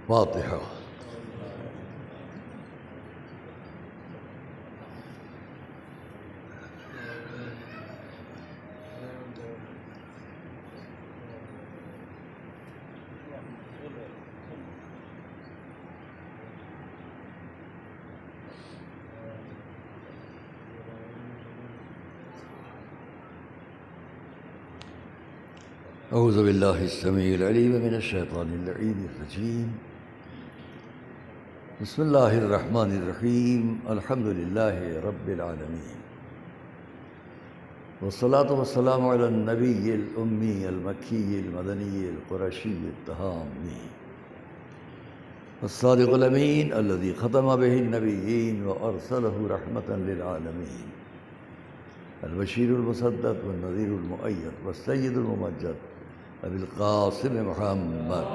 فاتحہ۔ اعوذ باللہ السمیع العلیم من الشیطان اللعین الرجیم، بسم اللہ الرحمن الرحیم، الحمد للہ رب العالمین، والصلاة والسلام علی النبی الامی المکی المدنی القرشی التہامی الصادق الامین الذی ختم بہ النبیین وارسلہ رحمۃ للعالمین، البشیر المصدق والنذیر المؤید والسید الممجد ابی القاسم محمد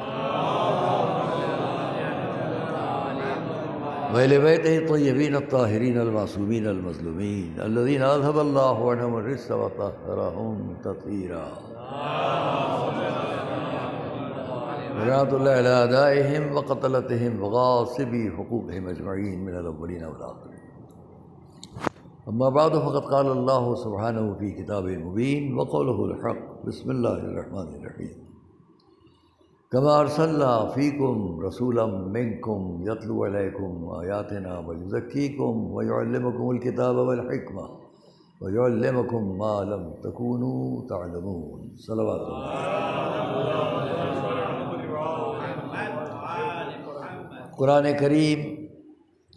وآل بیتہ الطیبین الطاہرین المعصومین المظلومین الذین اذھب اللہ عنہم الرجس وطہرہم تطہیرا، ولعنۃ اللہ علی اعدائہم وقتلتہم وغاصبی حقوقہم اجمعین من الاولین والآخرین۔ اما بعد فقد قال اللہ سبحانہ فی کتابہ المبین وقولہ الحق، بسم اللہ الرحمن الرحیم، کما ارسلنا فیکم رسولا منکم یتلو علیکم آیاتنا ویزکیکم ویعلمکم الکتاب والحکمہ ویعلمکم ما لم تکونوا تعلمون، صلوات اللہ۔ قرآن کریم،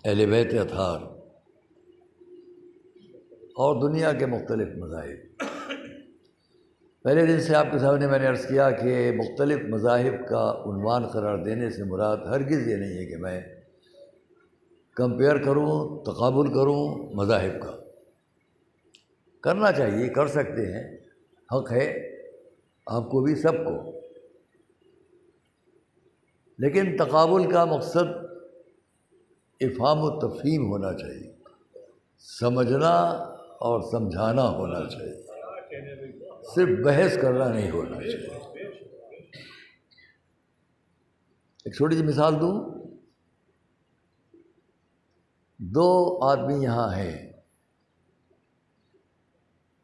اہل بیت اطہار اور دنیا کے مختلف مذاہب، پہلے دن سے آپ کے سامنے میں نے عرض کیا کہ مختلف مذاہب کا عنوان قرار دینے سے مراد ہرگز یہ نہیں ہے کہ میں کمپیئر کروں، تقابل کروں مذاہب کا۔ کرنا چاہیے، کر سکتے ہیں، حق ہے آپ کو بھی، سب کو، لیکن تقابل کا مقصد افہام و تفہیم ہونا چاہیے، سمجھنا اور سمجھانا ہونا چاہیے، صرف بحث کرنا نہیں ہونا چاہیے۔ ایک چھوٹی سی مثال دوں، دو آدمی یہاں ہیں،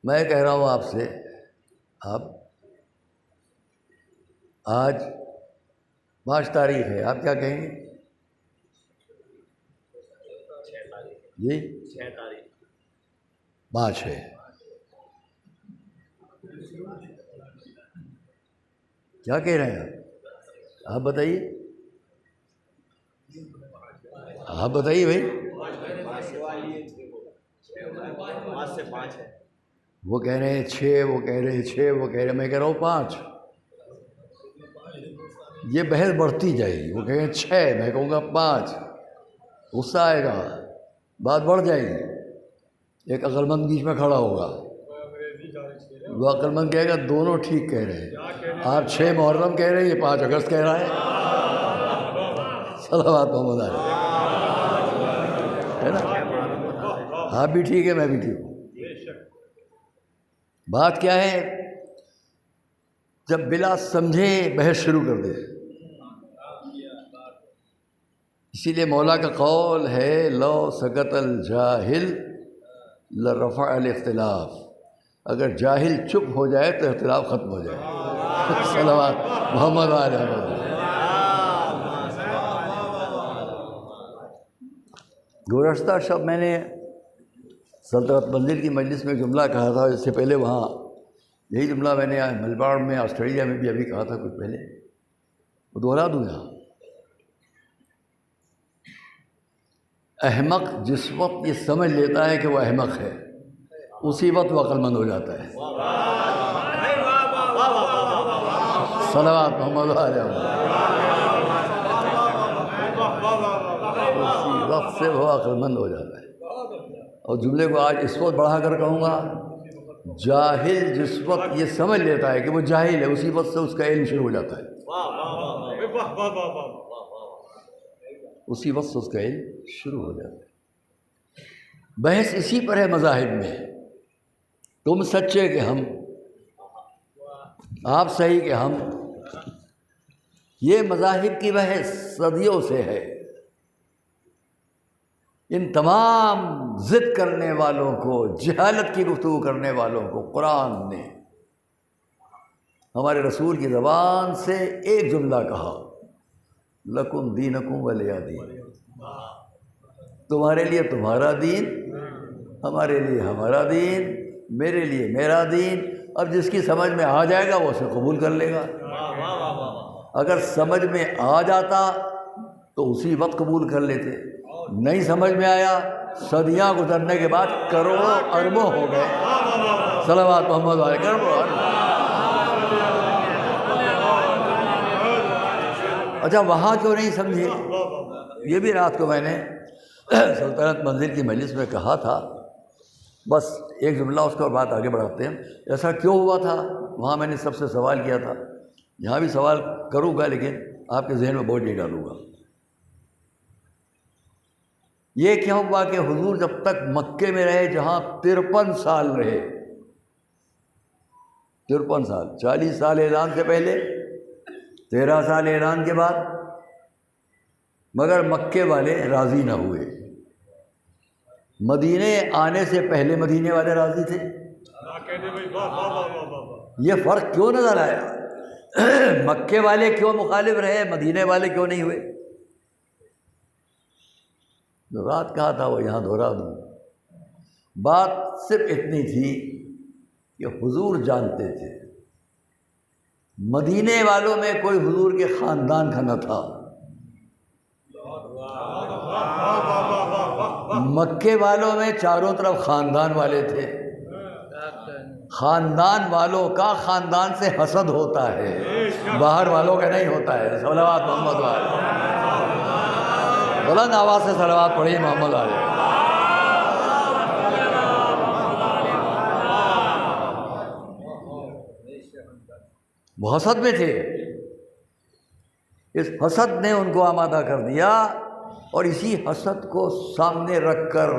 میں کہہ رہا ہوں آپ سے، آپ آج 5 تاریخ ہے، آپ کیا کہیں گے؟ جی 5 ہے، کیا کہہ رہے ہیں آپ بتائیے، آپ بتائیے بھائی۔ وہ کہہ رہے ہیں 6، وہ کہہ رہے ہیں 6، وہ کہہ رہے ہیں، میں کہہ رہا ہوں 5۔ یہ بحث بڑھتی جائے گی، وہ کہیں گے 6، میں کہوں گا 5، غصہ آئے گا، بات بڑھ جائے گی۔ ایک عقل مند بیچ میں کھڑا ہوگا، وہ عقل مند کہے گا دونوں ٹھیک کہہ رہے ہیں، آپ 6 محرم کہہ رہے ہیں، یہ 5 اگست کہہ رہا ہے، صلوات محمد علیہ، ہے نا؟ آپ بھی ٹھیک ہے، میں بھی ٹھیک ہوں۔ بات کیا ہے؟ جب بلا سمجھے بحث شروع کر دے، اسی لیے مولا کا قول ہے لو سکت الجاہل لرفع الاختلاف، اگر جاہل چپ ہو جائے تو اختلاف ختم ہو جائے، صلوات محمد علیہ۔ گزشتہ شب میں نے سلطنت منزل کی مجلس میں جملہ کہا تھا، اس سے پہلے وہاں یہی جملہ میں نے میلبورن میں آسٹریلیا میں بھی ابھی کہا تھا کچھ پہلے، وہ دوہرا دوں یہاں۔ احمق جس وقت یہ سمجھ لیتا ہے کہ وہ احمق ہے، اسی وقت وہ عقل مند ہو جاتا ہے، صلوات محمد علیہ، اسی وقت سے وہ عقل مند ہو جاتا ہے۔ اور جملے کو آج اس وقت بڑھا کر کہوں گا، جاہل جس وقت یہ سمجھ لیتا ہے کہ وہ جاہل ہے، اسی وقت سے اس کا علم شروع ہو جاتا ہے، اسی وقت سے اس کا علم شروع ہو جاتا ہے۔ بحث اسی پر ہے مذاہب میں، تم سچے کہ ہم، آپ صحیح کہ ہم، یہ مذاہب کی بحث صدیوں سے ہے. ان تمام ضد کرنے والوں کو، جہالت کی گفتگو کرنے والوں کو قرآن نے ہمارے رسول کی زبان سے ایک جملہ کہا، لکم دینکم ولی دین، تمہارے لیے تمہارا دین، ہمارے لیے ہمارا دین، میرے لیے میرا دین. اب جس کی سمجھ میں آ جائے گا وہ اسے قبول کر لے گا. اگر سمجھ میں آ جاتا تو اسی وقت قبول کر لیتے، نہیں سمجھ میں آیا، صدیاں گزرنے کے بعد کروڑوں اربوں ہو گئے. صلوات محمد علیہ کروڑوں اربوں. اچھا وہاں کیوں نہیں سمجھے؟ یہ بھی رات کو میں نے سلطنت منزل کی مجلس میں کہا تھا. بس ایک جملہ اس کو بات آگے بڑھاتے ہیں. ایسا کیوں ہوا تھا؟ وہاں میں نے سب سے سوال کیا تھا، یہاں بھی سوال کروں گا لیکن آپ کے ذہن میں بوجھ نہیں ڈالوں گا. یہ کیا ہوا کہ حضور جب تک مکے میں رہے، جہاں 53 سال رہے، 53 سال، 40 سال اعلان سے پہلے، 13 سال اعلان کے بعد، مگر مکے والے راضی نہ ہوئے. مدینے آنے سے پہلے مدینے والے راضی تھے. یہ فرق کیوں نظر آیا؟ مکے والے کیوں مخالف رہے، مدینے والے کیوں نہیں ہوئے؟ جو رات کہا تھا وہ یہاں دہرا دوں. بات صرف اتنی تھی کہ حضور جانتے تھے مدینے والوں میں کوئی حضور کے خاندان کا نہ تھا، مکے والوں میں چاروں طرف خاندان والے تھے. خاندان والوں کا خاندان سے حسد ہوتا ہے، باہر والوں کا نہیں ہوتا ہے. صلوات محمد علیہ. بلند آواز سے صلوات پڑھی محمد علیہ. وہ حسد میں تھے. اس حسد نے ان کو آمادہ کر دیا، اور اسی حسد کو سامنے رکھ کر،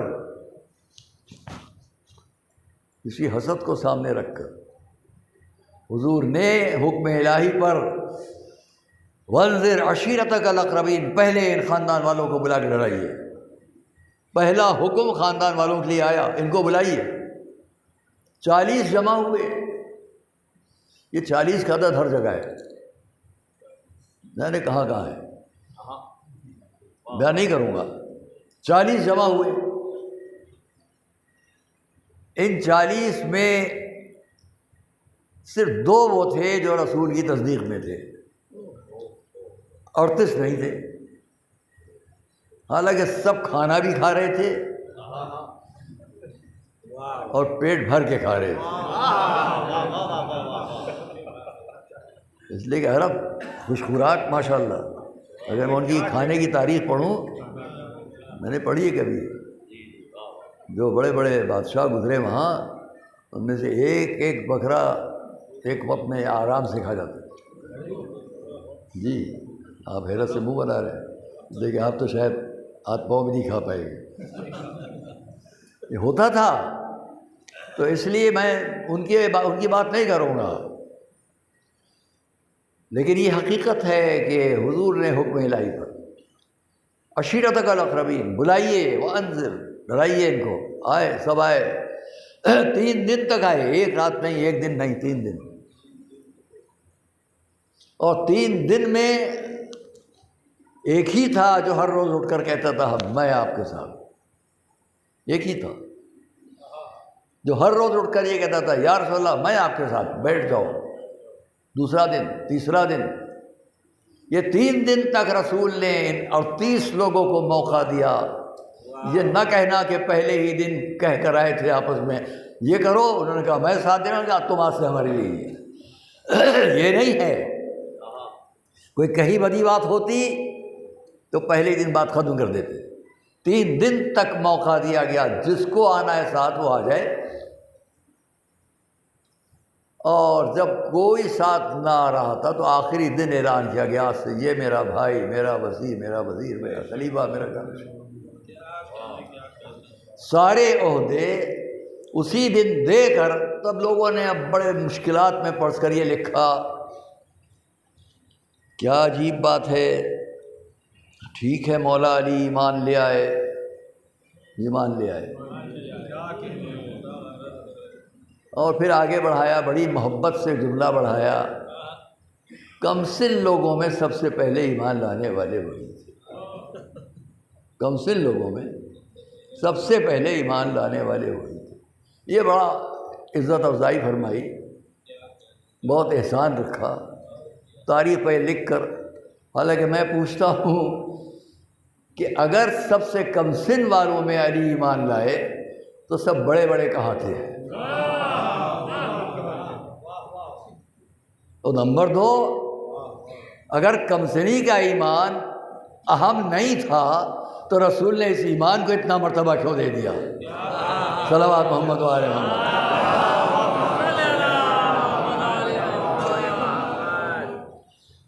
اسی حسد کو سامنے رکھ کر حضور نے حکم الہی پر وانذر عشیرتک الاقربین، پہلے ان خاندان والوں کو بلا کے ڈرائیے. پہلا حکم خاندان والوں کے لیے آیا، ان کو بلائیے. 40 جمع ہوئے. یہ 40 کا عدد ہر جگہ ہے، میں نے کہاں ہے، بیان نہیں کروں گا. 40 جمع ہوئے. ان 40 میں صرف 2 وہ تھے جو رسول کی تصدیق میں تھے، 38 نہیں تھے. حالانکہ سب کھانا بھی کھا رہے تھے اور پیٹ بھر کے کھا رہے تھے. اس لیے کہ عرب خوش خوراک ماشاء اللہ. اگر میں ان کی کھانے کی تاریخ پڑھوں، میں نے پڑھی ہے کبھی، جو بڑے بڑے بادشاہ گزرے وہاں، ان میں سے ایک ایک بکرا ایک وقت میں آرام سے کھا جاتا. جی آپ حیرت سے منہ بنا رہے ہیں، لیکن آپ تو شاید ہاتھ پاؤں بھی نہیں کھا پائے گے. یہ ہوتا تھا. تو اس لیے میں ان کی بات نہیں کروں گا، لیکن یہ حقیقت ہے کہ حضور نے حکم الہی پر عشیرتک الاقربین، بلائیے، وانذر، ڈرائیے ان کو. آئے، سب آئے. 3 دن تک آئے، ایک رات نہیں، ایک دن نہیں، 3 دن. اور 3 دن میں ایک ہی تھا جو ہر روز اٹھ کر کہتا تھا میں آپ کے ساتھ. ایک ہی تھا جو ہر روز اٹھ کر یہ کہتا تھا یا رسول اللہ میں آپ کے ساتھ، بیٹھ جاؤ. دوسرا دن، تیسرا دن، یہ 3 دن تک رسول نے ان 38 لوگوں کو موقع دیا. یہ نہ کہنا کہ پہلے ہی دن کہہ کر آئے تھے آپس میں یہ کرو، انہوں نے کہا میں ساتھ دینا گا، تم آج سے ہمارے لیے. یہ نہیں ہے. کوئی کہیں بدی بات ہوتی تو پہلے دن بات ختم کر دیتے. 3 دن تک موقع دیا گیا، جس کو آنا ہے ساتھ وہ آ جائے. اور جب کوئی ساتھ نہ آ رہا تھا تو آخری دن اعلان کیا گیا سے یہ میرا بھائی، میرا وزیر، میرا وزیر، میرا خلیفہ، میرا جانشین. سارے عہدے اسی دن دے کر تب لوگوں نے اب بڑے مشکلات میں پڑھ کر یہ لکھا کیا عجیب بات ہے. ٹھیک ہے مولا علی ایمان لے آئے، ایمان لے آئے، اور پھر آگے بڑھایا، بڑی محبت سے جملہ بڑھایا، کم سن لوگوں میں سب سے پہلے ایمان لانے والے وہی تھے. کم سن لوگوں میں سب سے پہلے ایمان لانے والے وہی تھے. یہ بڑا عزت افزائی فرمائی، بہت احسان رکھا تاریخیں لکھ کر. حالانکہ میں پوچھتا ہوں کہ اگر سب سے کم سن والوں میں علی ایمان لائے تو سب بڑے بڑے کہاں تھے؟ تو نمبر 2، اگر کم سنی کا ایمان اہم نہیں تھا تو رسول نے اس ایمان کو اتنا مرتبہ کیوں دے دیا؟ صلوات محمد و آل محمد.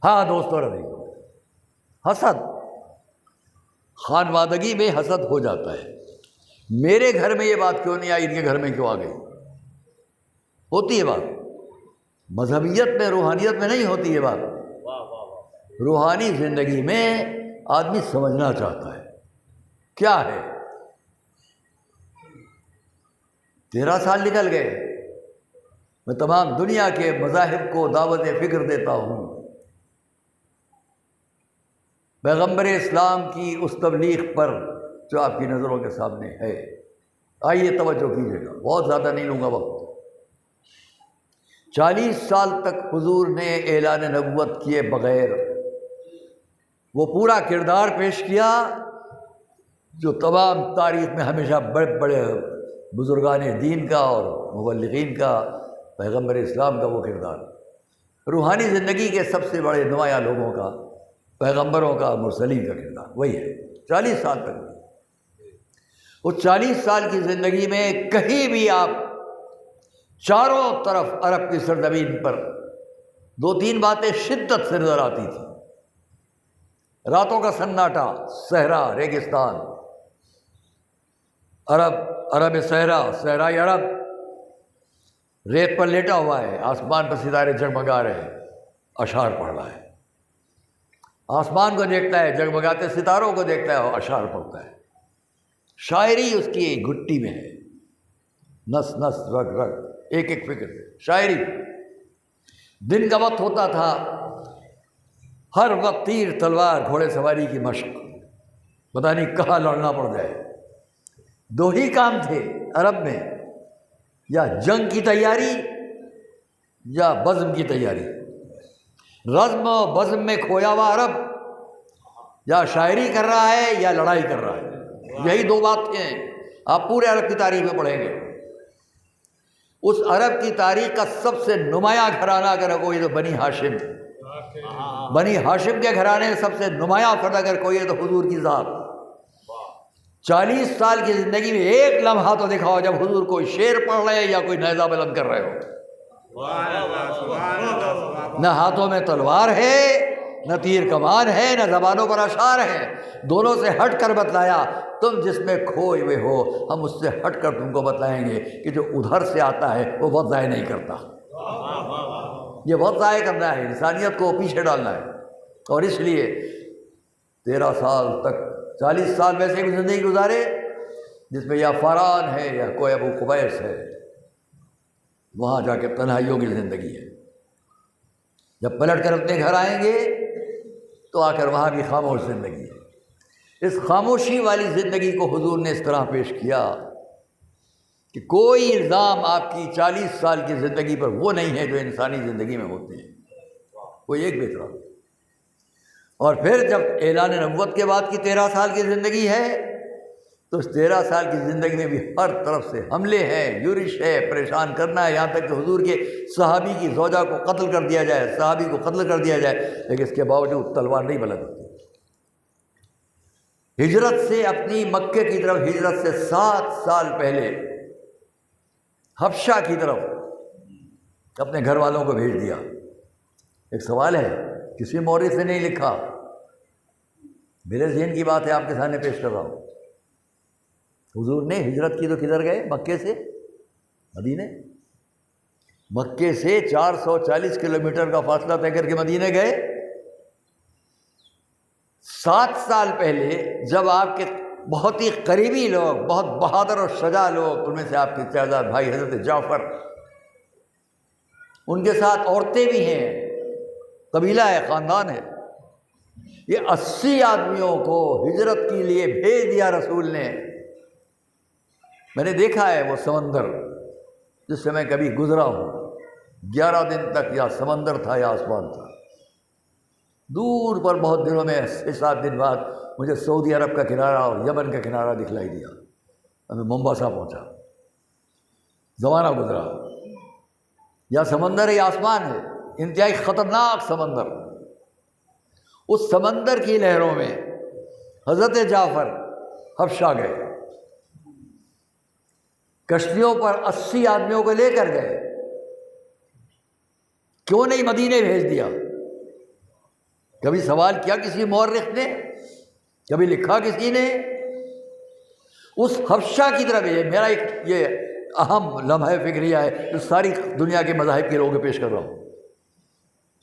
ہاں دوستو، رہی حسد، خانوادگی میں حسد ہو جاتا ہے. میرے گھر میں یہ بات کیوں نہیں آئی، ان کے گھر میں کیوں آ گئی؟ ہوتی ہے بات، مذہبیت میں روحانیت میں نہیں ہوتی یہ بات. روحانی زندگی میں آدمی سمجھنا چاہتا ہے کیا ہے. 13 سال نکل گئے. میں تمام دنیا کے مذاہب کو دعوت فکر دیتا ہوں. پیغمبر اسلام کی اس تبلیغ پر جو آپ کی نظروں کے سامنے ہے. آئیے توجہ کیجیے گا، بہت زیادہ نہیں لوں گا وقت. 40 سال تک حضور نے اعلان نبوت کیے بغیر وہ پورا کردار پیش کیا جو تمام تاریخ میں ہمیشہ بڑے بڑے بزرگان دین کا اور مبلغین کا، پیغمبر اسلام کا وہ کردار، روحانی زندگی کے سب سے بڑے نمایاں لوگوں کا، پیغمبروں کا، مرسلین کا کردار وہی ہے. 40 سال تک. اس 40 سال کی زندگی میں کہیں بھی آپ چاروں طرف عرب کی سرزمین پر 2-3 باتیں شدت سے نظر آتی تھیں. راتوں کا سناٹا، صحرا، ریگستان، عرب صحرا، صحرائی عرب، ریت پر لیٹا ہوا ہے، آسمان پر ستارے جگمگا رہے ہیں، اشعار پڑھ رہا ہے. آسمان کو دیکھتا ہے، جگمگاتے ستاروں کو دیکھتا ہے اور اشعار پڑھتا ہے. شاعری اس کی گھٹی میں ہے، نس نس رگ رگ، ایک ایک فکر شاعری. دن کا وقت ہوتا تھا، ہر وقت تیر تلوار گھوڑے سواری کی مشق، پتہ نہیں کہاں لڑنا پڑ جائے. 2 ہی کام تھے عرب میں، یا جنگ کی تیاری یا بزم کی تیاری. رزم و بزم میں کھویا ہوا عرب یا شاعری کر رہا ہے یا لڑائی کر رہا ہے. یہی 2 باتیں ہیں. آپ پورے عرب کی تاریخ میں پڑھیں گے. اس عرب کی تاریخ کا سب سے نمایاں گھرانہ اگر کوئی تو بنی ہاشم، بنی ہاشم کے گھرانے میں سب سے نمایاں فرد اگر کوئی ہے تو حضور کی ذات. 40 سال کی زندگی میں ایک لمحہ تو دکھاؤ جب حضور کوئی شعر پڑھ رہے یا کوئی نیزہ بلند کر رہے ہو. نہ ہاتھوں میں تلوار ہے، نہ تیر کمان ہے، نہ زبانوں پر اشعار ہے. دونوں سے ہٹ کر بتلایا تم جس میں کھوئے ہوئے ہو، ہم اس سے ہٹ کر تم کو بتلائیں گے کہ جو ادھر سے آتا ہے وہ وقت ضائع نہیں کرتا. یہ وقت ضائع کرنا ہے، انسانیت کو پیچھے ڈالنا ہے. اور اس لیے 13 سال تک، 40 سال ویسے بھی زندگی گزارے جس میں یا فاران ہے یا کوئی ابو قبیس ہے، وہاں جا کے تنہائیوں کی زندگی ہے. جب پلٹ کر اپنے گھر آئیں گے تو آ کر وہاں بھی خاموش زندگی ہے. اس خاموشی والی زندگی کو حضور نے اس طرح پیش کیا کہ کوئی الزام آپ کی 40 سال کی زندگی پر وہ نہیں ہے جو انسانی زندگی میں ہوتے ہیں، کوئی ایک بھی طرح. اور پھر جب اعلان نبوت کے بعد کی 13 سال کی زندگی ہے تو اس 13 سال کی زندگی میں بھی ہر طرف سے حملے ہیں، یورش ہے، پریشان کرنا ہے، یہاں تک کہ حضور کے صحابی کی زوجہ کو قتل کر دیا جائے، صحابی کو قتل کر دیا جائے، لیکن اس کے باوجود تلوار نہیں بلند ہوتی. ہجرت سے، اپنی مکے کی طرف ہجرت سے 7 سال پہلے حبشہ کی طرف اپنے گھر والوں کو بھیج دیا. ایک سوال ہے، کسی مورخ سے نہیں لکھا، میرے ذہن کی بات ہے آپ کے سامنے پیش کر رہا ہوں. حضور نے ہجرت کی تو کدھر گئے؟ مکے سے مدینے. مکے سے 440 کلومیٹر کا فاصلہ طے کر کے مدینے گئے. 7 سال پہلے جب آپ کے بہت ہی قریبی لوگ، بہت بہادر اور شجاع لوگ، ان میں سے آپ کے چچا بھائی حضرت جعفر، ان کے ساتھ عورتیں بھی ہیں، قبیلہ ہے، خاندان ہے، یہ 80 آدمیوں کو ہجرت کے لیے بھیج دیا رسول نے۔ میں نے دیکھا ہے وہ سمندر جس سے میں کبھی گزرا ہوں، 11 دن تک یا سمندر تھا یا آسمان تھا۔ دور پر بہت دنوں میں 6-7 دن بعد مجھے سعودی عرب کا کنارہ اور یمن کا کنارہ دکھلائی دیا، میں ممباسا پہنچا، زمانہ گزرا۔ یا سمندر ہے یا آسمان ہے، انتہائی خطرناک سمندر۔ اس سمندر کی لہروں میں حضرت جعفر حبشہ گئے، کشتیوں پر 80 آدمیوں کو لے کر گئے۔ کیوں نہیں مدینے بھیج دیا؟ کبھی سوال کیا کسی مورخ نے؟ کبھی لکھا کسی نے؟ اس حبشہ کی طرف، یہ میرا ایک یہ اہم لمحہ فکریہ ہے جو ساری دنیا کے مذاہب کے لوگوں کو پیش کر رہا ہوں۔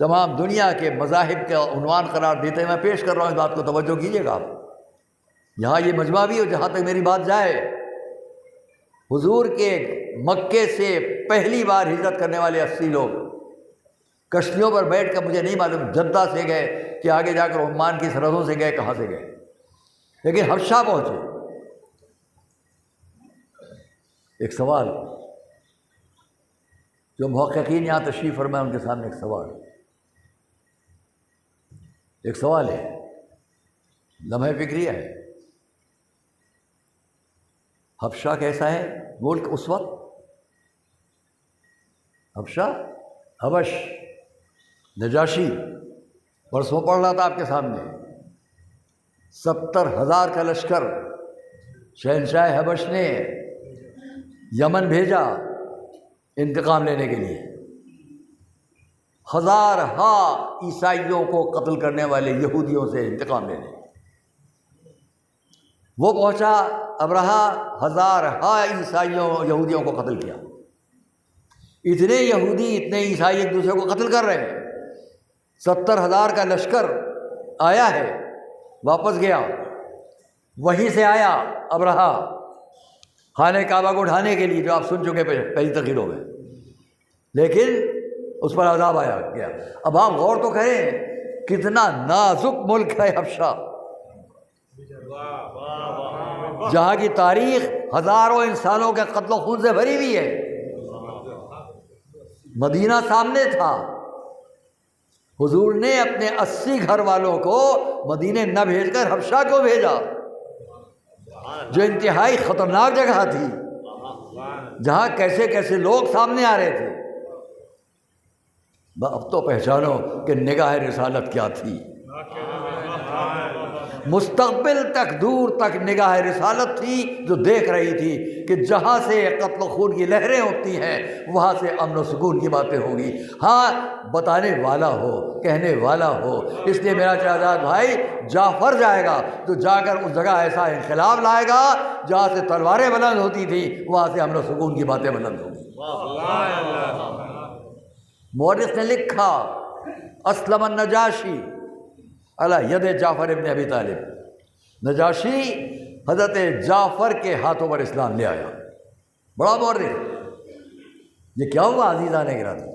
تمام دنیا کے مذاہب کا عنوان قرار دیتے میں پیش کر رہا ہوں، اس بات کو توجہ کیجیے گا آپ۔ یہاں یہ مجمع بھی ہو جہاں تک میری بات جائے، حضور کے مکے سے پہلی بار ہجرت کرنے والے 80 لوگ کشتیوں پر بیٹھ کر، مجھے نہیں معلوم جدہ سے گئے کہ آگے جا کر عمان کی سرحدوں سے گئے، کہاں سے گئے، لیکن حبشہ پہنچے۔ ایک سوال جو محققین یہاں تشریف فرمائے، ان کے سامنے ایک سوال ہے، لمحہ فکریہ ہے۔ حبشہ کیسا ہے ملک اس وقت؟ حبشہ، حبش، نجاشی، پرسوں پڑھ رہا تھا آپ کے سامنے، 70,000 کا لشکر شہنشاہ حبش نے یمن بھیجا انتقام لینے کے لیے، ہزارہا عیسائیوں کو قتل کرنے والے یہودیوں سے انتقام لینے۔ وہ پہنچا ابرہہ، ہزارہا یہودیوں کو قتل کیا۔ اتنے یہودی، اتنے عیسائی ایک دوسرے کو قتل کر رہے ہیں۔ 70,000 کا لشکر آیا ہے، واپس گیا، وہیں سے آیا ابرہہ خانہ کعبہ کو اٹھانے کے لیے، جو آپ سن چکے پہلی تقریروں میں، لیکن اس پر عذاب آیا گیا۔ اب آپ غور تو کریں کتنا نازک ملک ہے حبشہ، جہاں کی تاریخ ہزاروں انسانوں کے قتل و خون سے بھری ہوئی ہے۔ مدینہ سامنے تھا، حضور نے اپنے 80 گھر والوں کو مدینے نہ بھیج کر حبشہ کیوں بھیجا، جو انتہائی خطرناک جگہ تھی، جہاں کیسے کیسے لوگ سامنے آ رہے تھے۔ اب تو پہچانو کہ نگاہ رسالت کیا تھی، مستقبل تک، دور تک نگاہ رسالت تھی، جو دیکھ رہی تھی کہ جہاں سے قتل و خون کی لہریں ہوتی ہیں وہاں سے امن و سکون کی باتیں ہوں گی۔ ہاں، بتانے والا ہو، کہنے والا ہو۔ اس لیے میرا شہزاد بھائی جعفر جائے گا تو جا کر اس جگہ ایسا انقلاب لائے گا جہاں سے تلواریں بلند ہوتی تھیں وہاں سے امن و سکون کی باتیں بلند ہوں گی۔ مورخ نے لکھا، اسلم النجاشی علی ید جعفر ابن ابی طالب، نجاشی حضرت جعفر کے ہاتھوں پر اسلام لے آیا۔ بڑا مورخ۔ یہ کیا ہوا عزیزان گرامی؟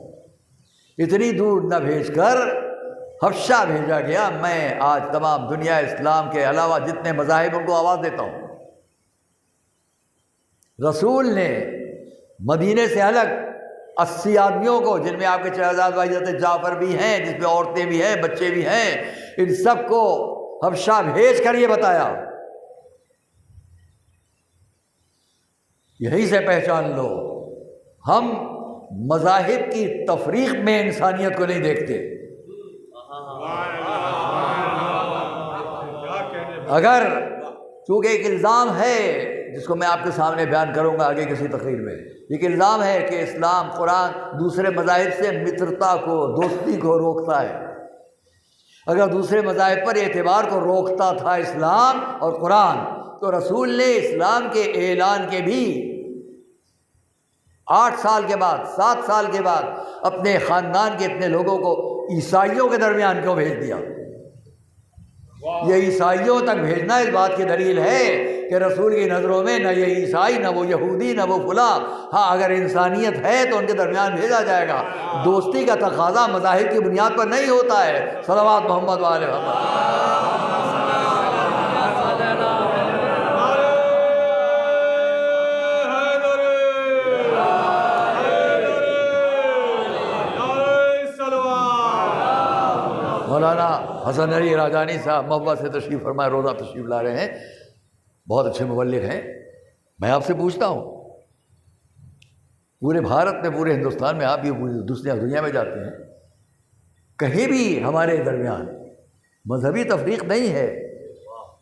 اتنی دور نہ بھیج کر حبشہ بھیجا گیا۔ میں آج تمام دنیا اسلام کے علاوہ جتنے مذاہب ان کو آواز دیتا ہوں، رسول نے مدینے سے الگ 80 آدمیوں کو، جن میں آپ کے شہزاد بھائی حضرت جعفر بھی ہیں، جس میں عورتیں بھی ہیں، بچے بھی ہیں، ان سب کو حبشہ بھیج کر یہ بتایا، یہیں سے پہچان لو ہم مذاہب کی تفریق میں انسانیت کو نہیں دیکھتے۔ اگر چونکہ ایک الزام ہے جس کو میں آپ کے سامنے بیان کروں گا آگے کسی تقریر میں، ایک الزام ہے کہ اسلام، قرآن دوسرے مذاہب سے مترتا کو، دوستی کو روکتا ہے۔ اگر دوسرے مذاہب پر اعتبار کو روکتا تھا اسلام اور قرآن، تو رسول نے اسلام کے اعلان کے بھی 8 سال کے بعد، 7 سال کے بعد اپنے خاندان کے اتنے لوگوں کو عیسائیوں کے درمیان کیوں بھیج دیا؟ یہ عیسائیوں تک بھیجنا اس بات کی دلیل ہے کہ رسول کی نظروں میں نہ یہ عیسائی، نہ وہ یہودی، نہ وہ فلاں، ہاں اگر انسانیت ہے تو ان کے درمیان بھیجا جائے گا۔ دوستی کا تقاضا مذاہب کی بنیاد پر نہیں ہوتا ہے۔ صلوات محمد وآل محمد۔ مولانا حسن علی راجانی صاحب محبہ سے تشریف فرمائے، روزہ تشریف لا رہے ہیں، بہت اچھے مبلغ ہیں۔ میں آپ سے پوچھتا ہوں، پورے بھارت میں، پورے ہندوستان میں، آپ یہ پوری دنیا میں جاتے ہیں، کہیں بھی ہمارے درمیان مذہبی تفریق نہیں ہے۔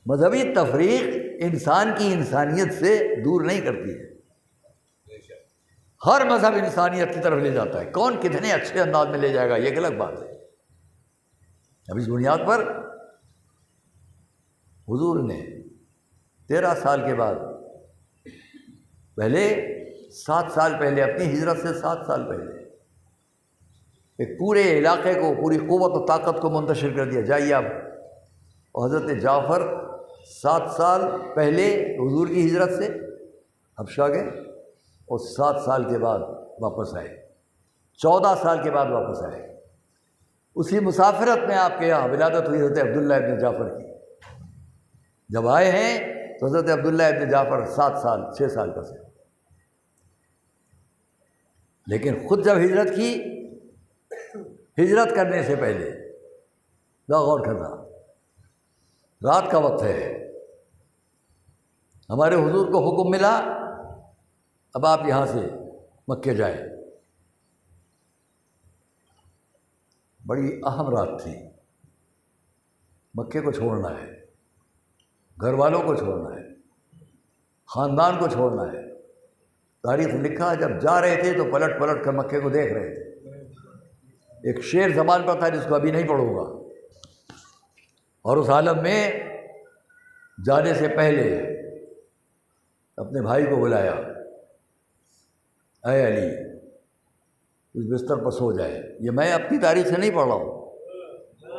مذہبی تفریق انسان کی انسانیت سے دور نہیں کرتی ہے۔ ہر مذہب انسانیت کی طرف لے جاتا ہے۔ کون کتنے اچھے انداز میں لے جائے گا یہ ایک الگ بات ہے۔ اب اس بنیاد پر حضور نے 13 سال کے بعد، پہلے 7 سال پہلے، اپنی ہجرت سے 7 سال پہلے، ایک پورے علاقے کو، پوری قوت و طاقت کو منتشر کر دیا، جائیے آپ۔ اور حضرت جعفر 7 سال پہلے حضور کی ہجرت سے حبشہ گئے، اور 7 سال کے بعد واپس آئے، 14 سال کے بعد واپس آئے۔ اسی مسافرت میں آپ کے یہاں ولادت ہوئی حضرت عبداللہ ابن جعفر کی۔ جب آئے ہیں تو حضرت عبداللہ ابن جعفر 7 سال 6 سال کا تھے، لیکن خود جب ہجرت کی، ہجرت کرنے سے پہلے غور کرنا، رات کا وقت ہے، ہمارے حضور کو حکم ملا اب آپ یہاں سے مکے جائیں۔ بڑی اہم رات تھی، مکے کو چھوڑنا ہے، گھر والوں کو چھوڑنا ہے، خاندان کو چھوڑنا ہے۔ تاریخ لکھا جب جا رہے تھے تو پلٹ پلٹ کر مکے کو دیکھ رہے تھے۔ ایک شعر زبان پر تھا جس کو ابھی نہیں پڑھوں گا، اور اس عالم میں جانے سے پہلے اپنے بھائی کو بلایا، اے علی اس بستر پر سو جائے۔ یہ میں اپنی تاریخ سے نہیں پڑھ رہا ہوں،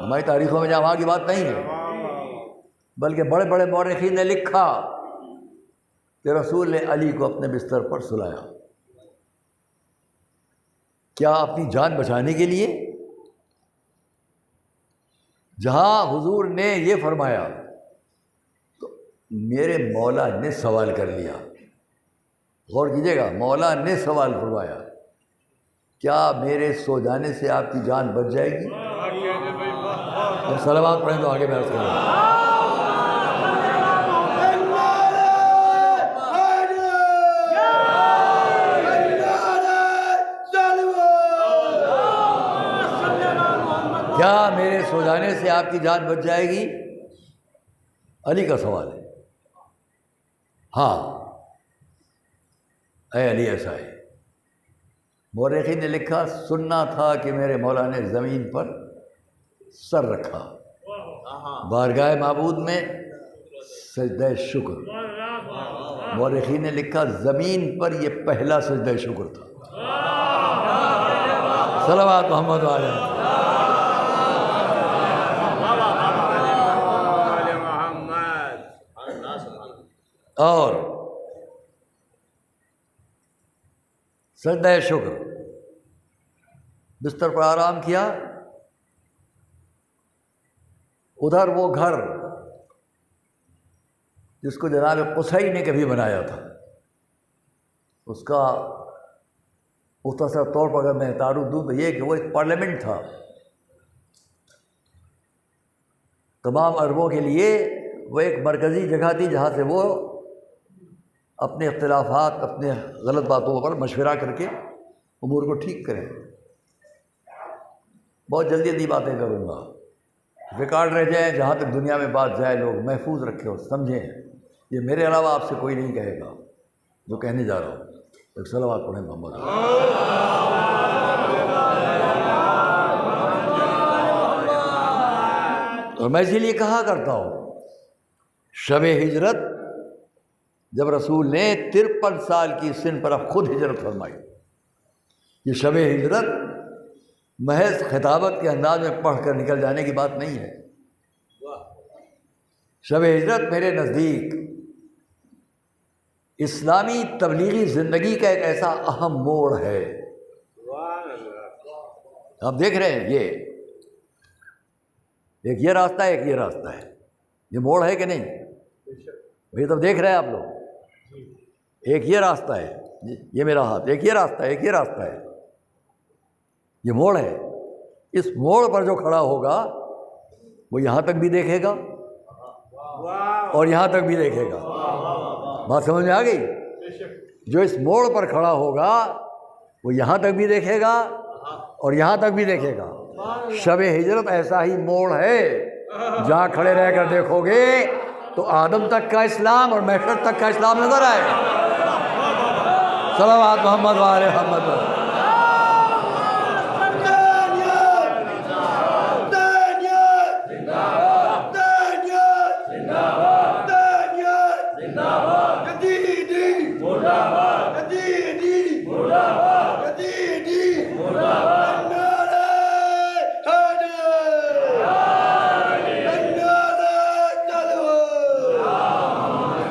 ہماری تاریخوں میں جہاں وہاں کی بات نہیں ہے، بلکہ بڑے بڑے مورخین نے لکھا کہ رسول نے علی کو اپنے بستر پر سلایا۔ کیا اپنی جان بچانے کے لیے؟ جہاں حضور نے یہ فرمایا تو میرے مولا نے سوال کر لیا، غور کیجیے گا، مولا نے سوال فرمایا، کیا میرے سو جانے سے آپ کی جان بچ جائے گی؟ اور صلوات پڑھیں تو آگے بحث کریں۔ کیا میرے سو جانے سے آپ کی جان بچ جائے گی؟ علی کا سوال ہے۔ ہاں اے علی ایسا ہے۔ مورخین نے لکھا سننا تھا کہ میرے مولا نے زمین پر سر رکھا، بارگاہ معبود میں سجدہ شکر۔ مورخین نے لکھا زمین پر یہ پہلا سجدہ شکر تھا۔ صلوات محمد علیہ۔ اور سجدہ شکر، بستر پر آرام کیا۔ ادھر وہ گھر جس کو جناب قصی نے کبھی بنایا تھا، اس کا مختصر طور پر اگر میں تعارف دوں تو یہ کہ وہ ایک پارلیمنٹ تھا، تمام عربوں کے لیے وہ ایک مرکزی جگہ تھی جہاں سے وہ اپنے اختلافات، اپنے غلط باتوں پر مشورہ کر کے امور کو ٹھیک کریں۔ بہت جلدی جلدی باتیں کروں گا، ریکارڈ رہ جائیں، جہاں تک دنیا میں بات جائے لوگ محفوظ رکھیں اور سمجھیں۔ یہ میرے علاوہ آپ سے کوئی نہیں کہے گا جو کہنے جا رہا ہوں۔ ایک صلوات پڑھیں محمد۔ اور میں اسی لیے کہا کرتا ہوں، شب ہجرت جب رسول نے 53 سال کی سن پر اب خود ہجرت فرمائی، یہ شب ہجرت محض خطابت کے انداز میں پڑھ کر نکل جانے کی بات نہیں ہے۔ شب ہجرت میرے نزدیک اسلامی تبلیغی زندگی کا ایک ایسا اہم موڑ ہے. آپ دیکھ رہے ہیں ایک یہ راستہ ہے، ایک یہ راستہ ہے. یہ موڑ ہے کہ نہیں؟ یہ تو دیکھ رہے ہیں آپ لوگ. ایک یہ راستہ ہے، یہ میرا ہاتھ، ایک یہ راستہ ہے، ایک یہ راستہ ہے. یہ موڑ ہے. اس موڑ پر جو کھڑا ہوگا وہ یہاں تک بھی دیکھے گا اور یہاں تک بھی دیکھے گا. بات سمجھ میں آ گئی؟ جو اس موڑ پر کھڑا ہوگا وہ یہاں تک بھی دیکھے گا اور یہاں تک بھی دیکھے گا. شب ہجرت ایسا ہی موڑ ہے جہاں کھڑے رہ کر دیکھو گے تو آدم تک کا اسلام اور محشر تک کا اسلام نظر آئے گا. صلوات محمد وآل محمد.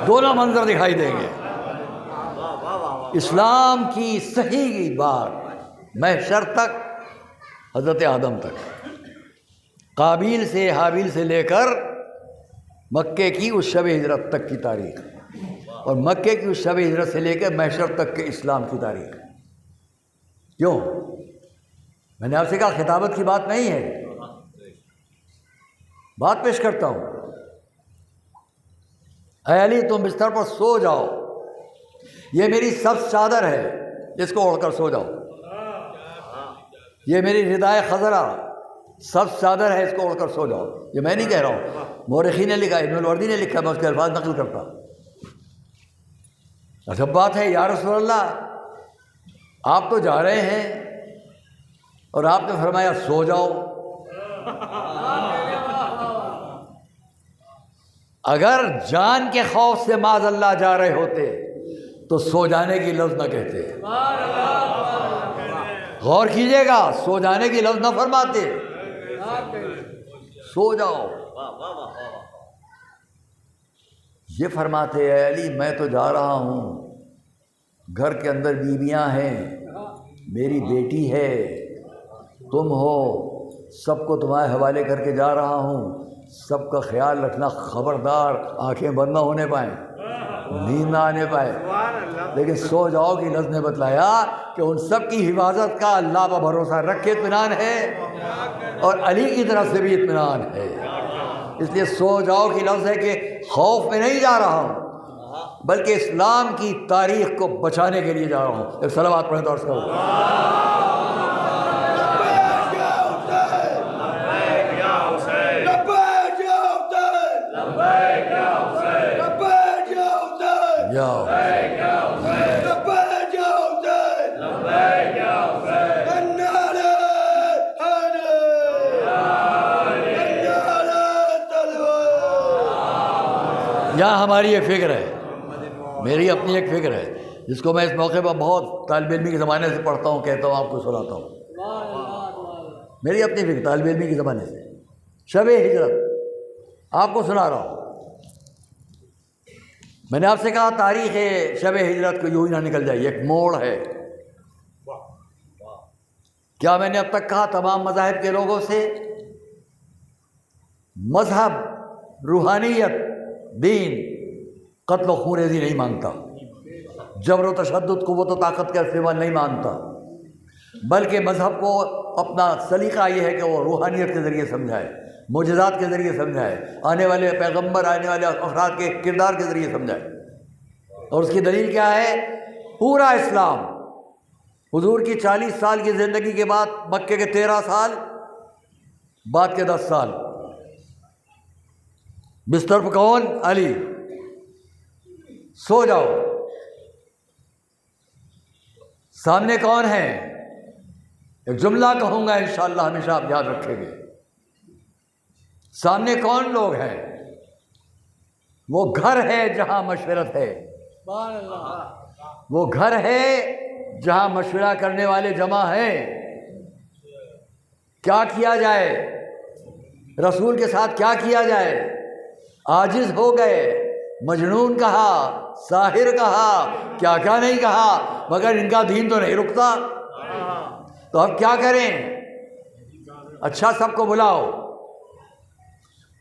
دونوں منظر دکھائی دیں گے. اسلام کی صحیح بات محشر تک، حضرت آدم تک، قابیل سے حابیل سے لے کر مکے کی اس شب ہجرت تک کی تاریخ، اور مکے کی اس شب ہجرت سے لے کر محشر تک کے اسلام کی تاریخ. کیوں؟ میں نے آپ سے کہا خطابت کی بات نہیں ہے، بات پیش کرتا ہوں. اے علی تم بستر پر سو جاؤ، یہ میری سبز چادر ہے، اس کو اوڑھ کر سو جاؤ. یہ میری ردائے خضرا سبز چادر ہے، اس کو اوڑھ کر سو جاؤ. یہ میں نہیں کہہ رہا ہوں، مورخی نے لکھا، ابن الوردی نے لکھا، میں اس کے الفاظ نقل کرتا. عجب بات ہے یا رسول اللہ، آپ تو جا رہے ہیں اور آپ نے فرمایا سو جاؤ. اگر جان کے خوف سے معاذ اللہ جا رہے ہوتے تو سو جانے کی لفظ نہ کہتے. غور کیجئے گا، سو جانے کی لفظ نہ فرماتے، سو جاؤ. یہ فرماتے اے علی میں تو جا رہا ہوں، گھر کے اندر بیویاں ہیں، میری بیٹی ہے، تم ہو، سب کو تمہارے حوالے کر کے جا رہا ہوں. سب کا خیال رکھنا، خبردار آنکھیں بند نہ ہونے پائیں، نیند نہ آنے پائے. لیکن سو جاؤ کی لفظ نے بتلایا کہ ان سب کی حفاظت کا اللہ پر بھروسہ رکھ کے اطمینان ہے اور علی کی طرف سے بھی اطمینان ہے. اس لیے سو جاؤ کی لفظ ہے کہ خوف میں نہیں جا رہا ہوں بلکہ اسلام کی تاریخ کو بچانے کے لیے جا رہا ہوں. ایک صلوات پڑھیں تو عرض کرو. یہاں ہماری ایک فکر ہے، میری اپنی ایک فکر ہے جس کو میں اس موقع پر بہت طالب علمی کے زمانے سے پڑھتا ہوں، کہتا ہوں، آپ کو سناتا ہوں. میری اپنی فکر طالب علمی کے زمانے سے، شب ہجرت آپ کو سنا رہا ہوں. میں نے آپ سے کہا تاریخ شب ہجرت کو یوں ہی نہ نکل جائے، ایک موڑ ہے. کیا میں نے اب تک کہا تمام مذاہب کے لوگوں سے مذہب، روحانیت، دین قتل و خونریزی نہیں مانگتا، جبر و تشدد، قوت و طاقت کا استعمال نہیں مانتا، بلکہ مذہب کو اپنا سلیقہ یہ ہے کہ وہ روحانیت کے ذریعے سمجھائے، معجزات کے ذریعے سمجھائے، آنے والے پیغمبر، آنے والے افراد کے کردار کے ذریعے سمجھائے. اور اس کی دلیل کیا ہے؟ پورا اسلام حضور کی 40 سال کی زندگی کے بعد مکے کے 13 سال، بعد کے 10 سال. بستر پر کون؟ علی. سو جاؤ. سامنے کون ہے؟ ایک جملہ کہوں گا انشاءاللہ ہمیشہ آپ یاد رکھیں گے. سامنے کون لوگ ہیں؟ وہ گھر ہے جہاں مشورت ہے، وہ گھر ہے جہاں مشورہ کرنے والے جمع ہیں. کیا کیا جائے، رسول کے ساتھ کیا کیا جائے، عاجز ہو گئے، مجنون کہا، ساحر کہا، کیا کیا نہیں کہا، مگر ان کا دین تو نہیں رکتا۔ تو اب کیا کریں؟ اچھا سب کو بلاؤ۔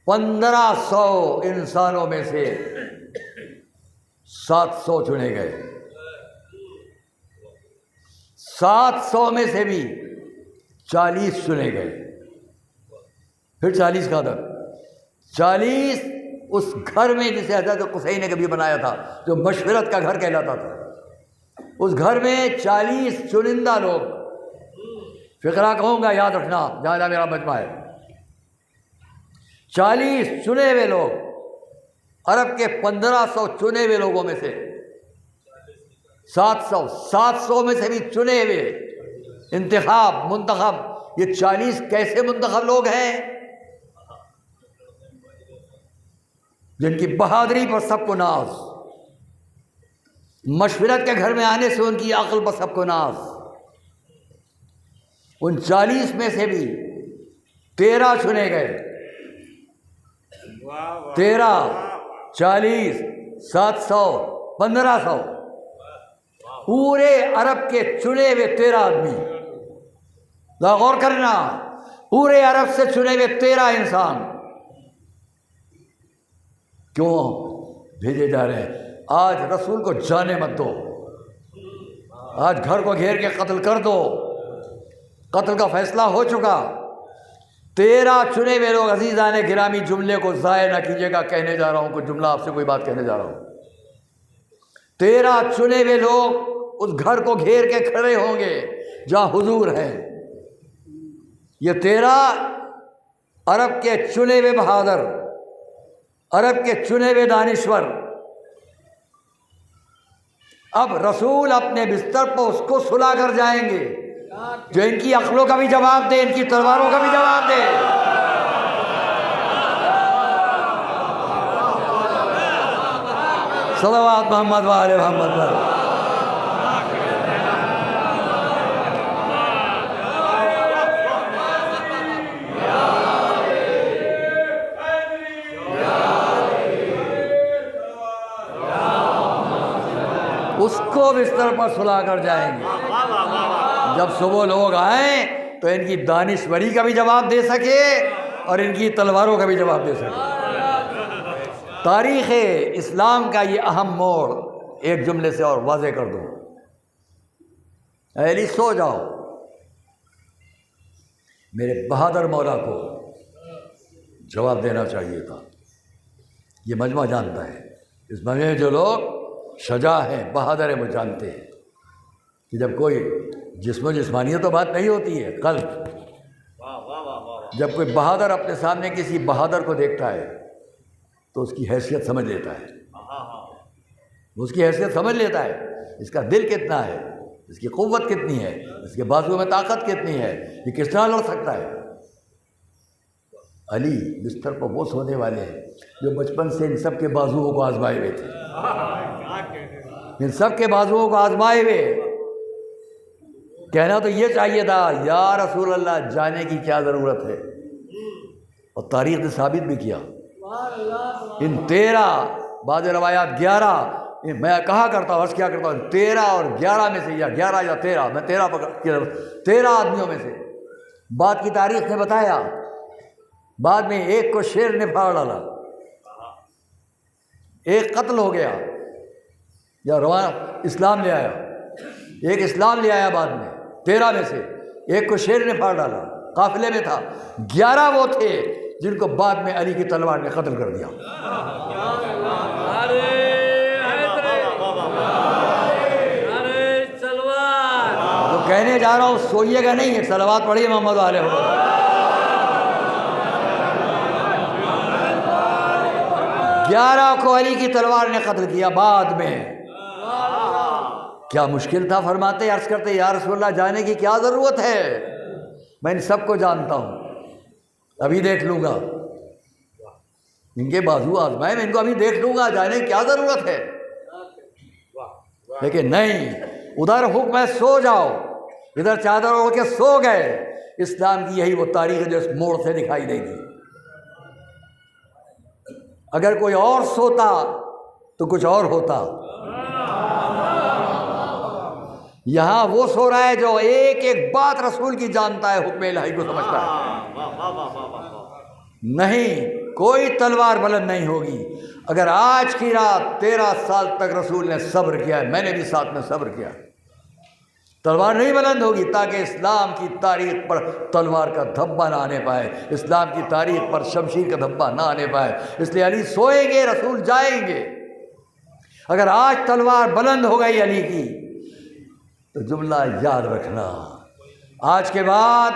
1500 انسانوں میں سے 700 چنے گئے، 700 میں سے بھی 40 چنے گئے، پھر 40 کا عدد 40 اس گھر میں جسے حضرت قصی نے کبھی بنایا تھا، جو مشورت کا گھر کہلاتا تھا، اس گھر میں 40 چنندہ لوگ، فقرہ کہوں گا یاد رکھنا جہاں جہاں میرا مجمع ہے، 40 چنے ہوئے لوگ، عرب کے 1500 چنے ہوئے لوگوں میں سے 700 میں سے بھی چنے ہوئے، منتخب، یہ 40 کیسے منتخب لوگ ہیں؟ جن کی بہادری پر سب کو ناز، مشورت کے گھر میں آنے سے ان کی عقل پر سب کو ناز۔ ان 40 میں سے بھی 13 چنے گئے، 13 40 700 1500، پورے عرب کے چنے ہوئے 13 آدمی، غور کرنا، پورے عرب سے چنے ہوئے 13 انسان کیوں بھیجے جا رہے ہیں؟ آج رسول کو جانے مت دو، آج گھر کو گھیر کے قتل کر دو، قتل کا فیصلہ ہو چکا۔ 13 چنے ہوئے لوگ، عزیزان گرامی جملے کو ضائع نہ کیجیے گا، کہنے جا رہا ہوں کوئی جملہ، آپ سے کوئی بات کہنے جا رہا ہوں۔ 13 چنے ہوئے لوگ اس گھر کو گھیر کے کھڑے ہوں گے جہاں حضور ہیں۔ یہ 13 عرب کے چنے ہوئے بہادر، عرب کے چنے ہوئے دانشور، اب رسول اپنے بستر پر اس کو سلا کر جائیں گے جو ان کی عقلوں کا بھی جواب دے، ان کی تلواروں کا بھی جواب دے۔ صلوات محمد و آل محمد۔ اس کو بستر پر سلا کر جائیں گے، جب صبح لوگ آئیں تو ان کی دانشوری کا بھی جواب دے سکے اور ان کی تلواروں کا بھی جواب دے سکے۔ تاریخ اسلام کا یہ اہم موڑ ایک جملے سے اور واضح کر دوں، اہلی سو جاؤ، میرے بہادر مولا کو جواب دینا چاہیے تھا۔ یہ مجمع جانتا ہے، اس مجمع میں جو لوگ شجاع ہیں، بہادر ہیں، وہ جانتے ہیں کہ جب کوئی جسم و جسمانیت تو بات نہیں ہوتی ہے، قلب، جب کوئی بہادر اپنے سامنے کسی بہادر کو دیکھتا ہے تو اس کی حیثیت سمجھ لیتا ہے، اس کی حیثیت سمجھ لیتا ہے، اس کا دل کتنا ہے، اس کی قوت کتنی ہے، اس کے بازو میں طاقت کتنی ہے، یہ کس طرح لڑ سکتا ہے۔ علی بستر پر وہ سونے والے ہیں جو بچپن سے ان سب کے بازوؤں کو آزمائے ہوئے تھے، ان سب کے بازوؤں کو آزمائے ہوئے۔ کہنا تو یہ چاہیے تھا، یا رسول اللہ جانے کی کیا ضرورت ہے، اور تاریخ نے ثابت بھی کیا۔ ان 13، بعض روایات 11، میں کہا کرتا ہوں، عرض کیا کرتا ہوں، 13 اور 11 میں سے، یا 11 یا 13، میں 13 آدمیوں میں سے، بعد کی تاریخ نے بتایا، بعد میں ایک کو شیر نے پھاڑ ڈالا، ایک قتل ہو گیا، یا اسلام لے آیا، ایک اسلام لے آیا بعد میں 13 میں سے، ایک کو شیر نے پھاڑ ڈالا، قافلے میں تھا۔ 11 وہ تھے جن کو بعد میں علی کی تلوار نے قتل کر دیا۔ تو کہنے جا رہا ہوں، سوئیے گا نہیں، صلوات پڑھیے محمد علیہ وسلم۔ 11 کو علی کی تلوار نے قتل کیا بعد میں۔ کیا مشکل تھا؟ فرماتے، عرض کرتے، یا رسول اللہ جانے کی کیا ضرورت ہے، میں ان سب کو جانتا ہوں، ابھی دیکھ لوں گا، ان کے بازو آزمائے، میں ان کو ابھی دیکھ لوں گا، جانے کی کیا ضرورت ہے۔ لیکن نہیں، ادھر حکم ہے سو جاؤ، ادھر چادر اوڑھ کے سو گئے۔ اسلام کی یہی وہ تاریخ ہے جو اس موڑ سے دکھائی دے گی۔ اگر کوئی اور سوتا تو کچھ اور ہوتا۔ یہاں وہ سو رہا ہے جو ایک ایک بات رسول کی جانتا ہے، حکم الہی کو سمجھتا ہے۔ نہیں، کوئی تلوار بلند نہیں ہوگی۔ اگر آج کی رات 13 سال تک رسول نے صبر کیا ہے، میں نے بھی ساتھ میں صبر کیا، تلوار نہیں بلند ہوگی تاکہ اسلام کی تاریخ پر تلوار کا دھبا نہ آنے پائے، اسلام کی تاریخ پر شمشیر کا دھبا نہ آنے پائے۔ اس لیے علی سوئیں گے، رسول جائیں گے۔ اگر آج تلوار بلند ہو گئی علی کی تو جملہ یاد رکھنا، آج کے بعد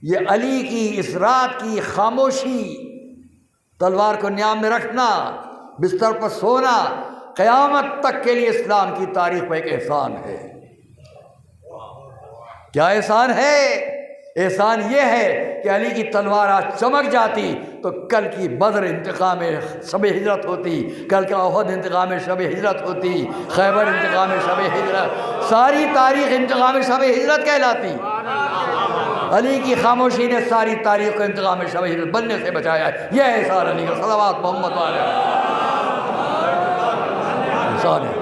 یہ علی کی اس رات کی خاموشی، تلوار کو نیام میں رکھنا، بستر پر سونا، قیامت تک کے لیے اسلام کی تاریخ میں ایک احسان ہے۔ کیا احسان ہے؟ احسان یہ ہے کہ علی کی تلوار آج چمک جاتی تو کل کی بدر انتقام شب ہجرت ہوتی، کل کا احد انتقام شب ہجرت ہوتی، خیبر انتقام شب ہجرت، ساری تاریخ انتقام شب ہجرت کہلاتی۔ علی کی خاموشی نے ساری تاریخ کو انتقام شب ہجرت بننے سے بچایا ہے۔ یہ احسان علی کا، صلوات محمد علیہ احسان ہے۔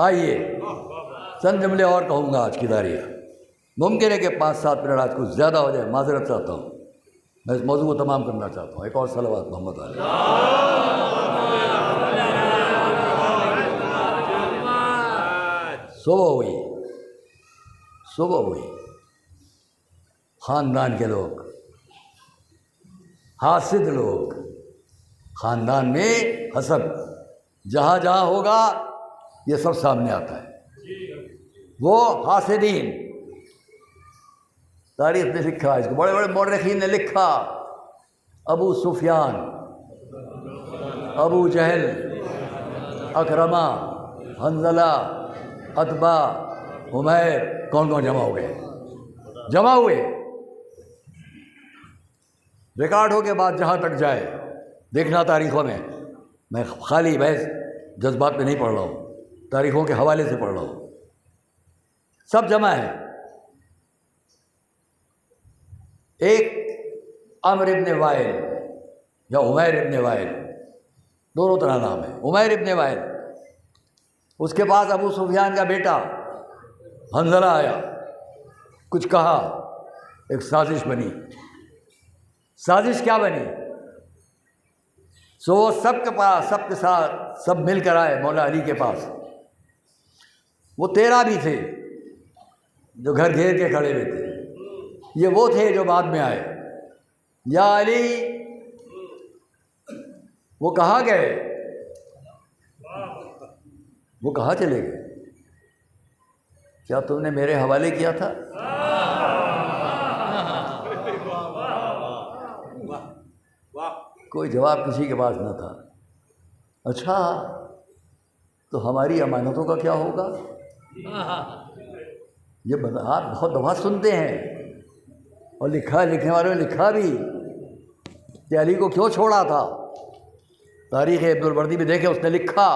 آئیے چند جملے اور کہوں گا آج کی تاریخ، ممکن ہے کہ 5-7 منٹ آج کچھ زیادہ ہو جائے، معذرت چاہتا ہوں، میں اس موضوع کو تمام کرنا چاہتا ہوں۔ ایک اور صلوات محمد علیہ۔ صبح ہوئی، خاندان کے لوگ، حاسد لوگ، خاندان میں حسد جہاں جہاں ہوگا یہ سب سامنے آتا ہے۔ وہ حاسدین، تاریخ نے لکھا، اس کو بڑے بڑے مورخین نے لکھا، ابو سفیان، ابو جہل، اکرمہ، حنظلہ، عتبہ، عمیر، کون کون جمع ہوئے ریکارڈ ہو کے بعد جہاں تک جائے دیکھنا تاریخوں میں خالی بحث جذبات میں نہیں پڑھ رہا ہوں، تاریخوں کے حوالے سے پڑھ رہا ہوں، سب جمع ہے۔ ایک عمر ابن وائل یا عمیر ابن وائل، دونوں طرح نام ہے، عمیر ابن وائل، اس کے پاس ابو سفیان کا بیٹا حنظلہ آیا، کچھ کہا، ایک سازش بنی۔ سازش کیا بنی؟ سو وہ سب کے پاس، سب کے ساتھ سب مل کر آئے مولا علی کے پاس۔ وہ 13 بھی تھے جو گھر گھیر کے کھڑے ہوئے تھے، یہ وہ تھے جو بعد میں آئے۔ یا علی، وہ کہاں گئے؟ وہ کہاں چلے گئے؟ کیا تم نے میرے حوالے کیا تھا؟ کوئی جواب کسی کے پاس نہ تھا۔ اچھا تو ہماری امانتوں کا کیا ہوگا؟ یہ آپ بہت دفعہ سنتے ہیں، اور لکھنے والوں نے لکھا بھی کہ علی کو کیوں چھوڑا تھا۔ تاریخ ابن البردی میں دیکھیں، اس نے لکھا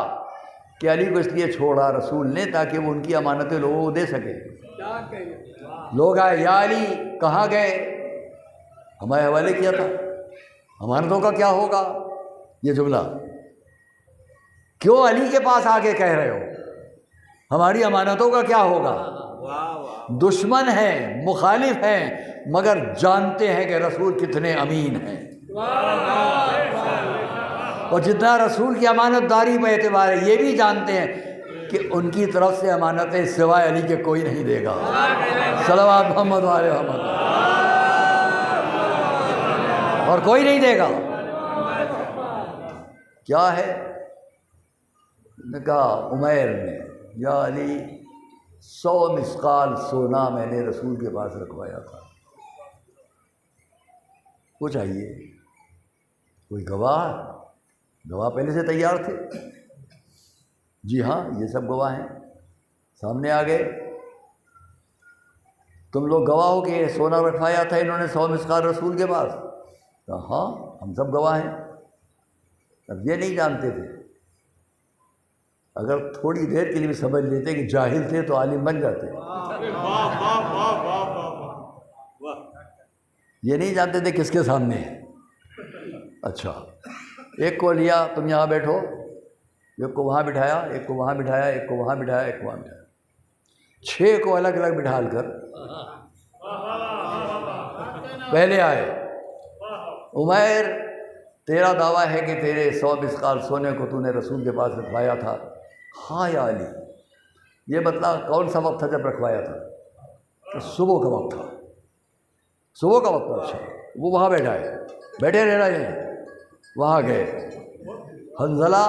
کہ علی کو اس لیے چھوڑا رسول نے تاکہ وہ ان کی امانتیں لوگوں کو دے سکے۔ لوگ آئے، یا علی کہاں گئے؟ ہمارے حوالے کیا تھا، امانتوں کا کیا ہوگا؟ یہ جملہ کیوں علی کے پاس آ کے کہہ رہے ہو ہماری امانتوں کا کیا ہوگا؟ دشمن ہیں، مخالف ہیں، مگر جانتے ہیں کہ رسول کتنے امین ہیں، اور جتنا رسول کی امانت داری پہ اعتبار ہے، یہ بھی جانتے ہیں کہ ان کی طرف سے امانتیں سوائے علی کے کوئی نہیں دے گا۔ صلوات محمد علیہ محمد، اور کوئی نہیں دے گا۔ کیا ہے؟ نے کہا عمیر نے، یا علی 100 مسقال سونا میں نے رسول کے پاس رکھوایا تھا، وہ چاہیے کوئی گواہ پہلے سے تیار تھے؟ جی ہاں، یہ سب گواہ ہیں، سامنے آ گئے۔ تم لوگ گواہ ہو کہ سونا رکھوایا تھا انہوں نے 100 مسقال رسول کے پاس؟ ہاں ہم سب گواہ ہیں۔ اب یہ نہیں جانتے تھے، اگر تھوڑی دیر کے لیے بھی سمجھ لیتے کہ جاہل تھے تو عالم بن جاتے۔ یہ نہیں جانتے تھے کس کے سامنے ہے۔ اچھا، ایک کو لیا، تم یہاں بیٹھو، ایک کو وہاں بٹھایا، ایک کو وہاں بٹھایا، ایک کو وہاں بٹھایا، ایک کو وہاں بٹھایا، 6 کو الگ الگ بٹھال کر پہلے آئے۔ عمیر، تیرا دعویٰ ہے کہ تیرے 100 مثقال سونے کو تو نے رسول کے پاس رکھوایا تھا۔ ہاں یا علی، یہ بتلا کون سا وقت تھا جب رکھوایا تھا؟ تو صبح کا وقت تھا، صبح کا وقت تھا۔ اچھا، وہ وہاں بیٹھا ہے، بیٹھے رہنا ہے۔ وہاں گئے، حنظلہ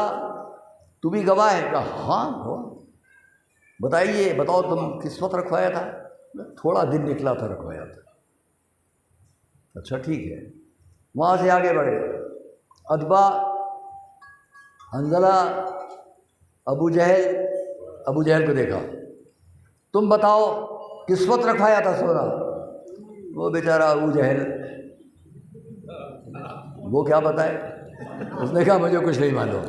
تو بھی گواہ ہے؟ کہا ہاں گواہ۔ بتائیے، بتاؤ تم کس وقت رکھوایا تھا؟ تھوڑا دن نکلا تھا رکھوایا تھا۔ اچھا ٹھیک ہے، وہاں سے آگے بڑھے، اتبا، حنظلہ، ابو جہل کو دیکھا، تم بتاؤ کس وقت رکھوایا تھا سونا؟ وہ بیچارہ ابو جہل، وہ کیا بتائے؟ اس نے کہا مجھے کچھ نہیں معلوم۔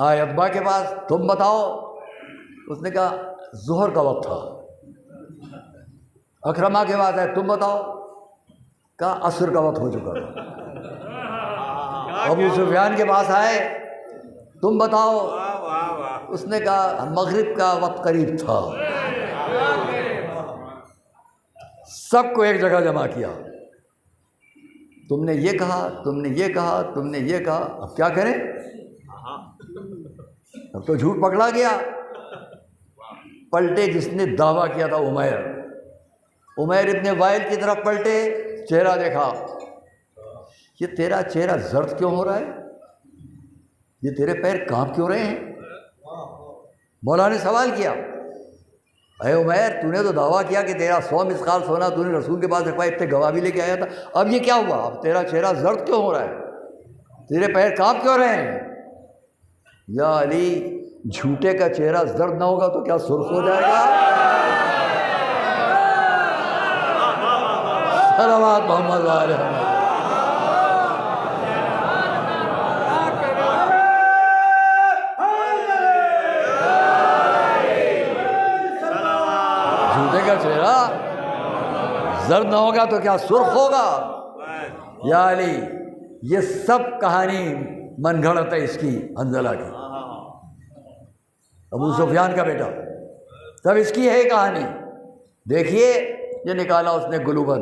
آئے اتبا کے پاس، تم بتاؤ۔ اس نے کہا ظہر کا وقت تھا۔ اکرمہ کے پاس ہے، تم بتاؤ۔ کہا عصر کا وقت ہو چکا تھا۔ ابو سفیان کے پاس آئے، تم بتاؤ۔ اس نے کہا مغرب کا وقت قریب تھا۔ سب کو ایک جگہ جمع کیا، تم نے یہ کہا، تم نے یہ کہا، تم نے یہ کہا، اب کیا کریں؟ اب تو جھوٹ پکڑا گیا۔ پلٹے جس نے دعویٰ کیا تھا عمیر ابن وائل کی طرف پلٹے، چہرہ دیکھا، یہ تیرا چہرہ زرد کیوں ہو رہا ہے؟ یہ تیرے پیر کانپ کیوں رہے ہیں؟ مولا نے سوال کیا، اے عمیر، تو نے تو دعویٰ کیا کہ تیرا 100 مثقال سونا تو نے رسول کے پاس رکھوایا، اتنے گواہ بھی لے کے آیا تھا، اب یہ کیا ہوا؟ اب تیرا چہرہ زرد کیوں ہو رہا ہے؟ تیرے پیر کانپ کیوں رہے ہیں؟ یا علی، جھوٹے کا چہرہ زرد نہ ہوگا تو کیا سرخ ہو جائے گا؟ صلوات محمد علیہ وسلم۔ جھوٹے کا چہرہ زرد نہ ہوگا تو کیا سرخ ہوگا؟ یا علی، یہ سب کہانی من گھڑت ہے اس کی، حنظلہ کی، ابو سفیان کا بیٹا، تب اس کی ہے کہانی۔ دیکھیے، یہ نکالا اس نے گلوبن،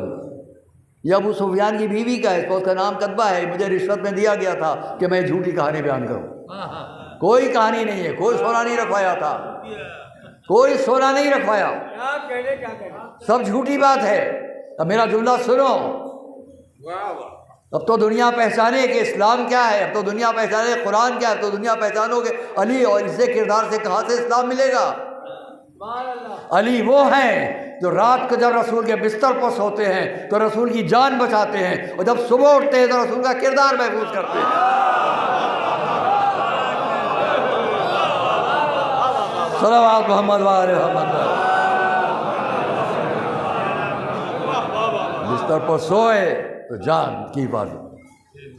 یہ ابو سفیان کی بیوی کا ہے، اس کا نام کتبہ ہے، مجھے رشوت میں دیا گیا تھا کہ میں جھوٹی کہانی بیان کروں۔ کوئی کہانی نہیں ہے، کوئی سونا نہیں رکھوایا تھا، کوئی سونا نہیں رکھوایا، سب جھوٹی بات ہے۔ اب میرا جملہ سنو، اب تو دنیا پہچانے کہ اسلام کیا ہے، اب تو دنیا پہچانے قرآن کیا ہے، اب تو دنیا پہچانو کہ علی اور اس سے کردار سے کہاں سے اسلام ملے گا۔ علی وہ ہیں جو رات کو جب رسول کے بستر پر سوتے ہیں تو رسول کی جان بچاتے ہیں، اور جب صبح اٹھتے ہیں تو رسول کا کردار محفوظ کرتے ہیں۔ صلوات محمد وآل محمد۔ بستر پر سوئے تو جان کی حفاظت،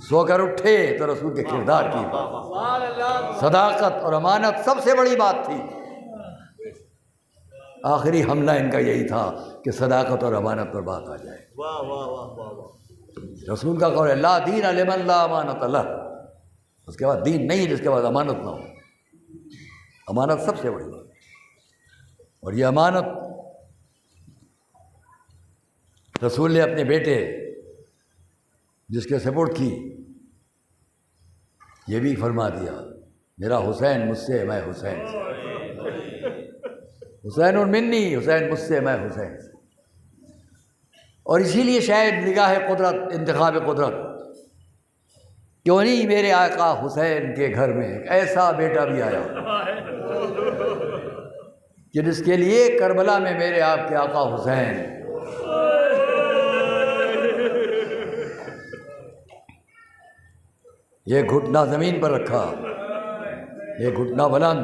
سو کر اٹھے تو رسول کے کردار کی حفاظت۔ صداقت اور امانت سب سے بڑی بات تھی۔ آخری حملہ ان کا یہی تھا کہ صداقت اور امانت پر بات آ جائے۔ رسول کا قول ہے لا دین لمن لا امانت لہ، اس کے بعد دین نہیں جس کے بعد امانت نہ ہو۔ امانت سب سے بڑی بات، اور یہ امانت رسول نے اپنے بیٹے جس کے سپورٹ کی، یہ بھی فرما دیا میرا حسین مجھ سے میں حسین سے، حسین منی، حسین مجھ سے میں حسین سے۔ اور اسی لیے شاید نگاہ قدرت، انتخاب قدرت، کیوں نہیں میرے آقا حسین کے گھر میں ایک ایسا بیٹا بھی آیا کہ جس کے لیے کربلا میں میرے آپ کے آقا حسین یہ گھٹنا زمین پر رکھا، یہ گھٹنا بلند،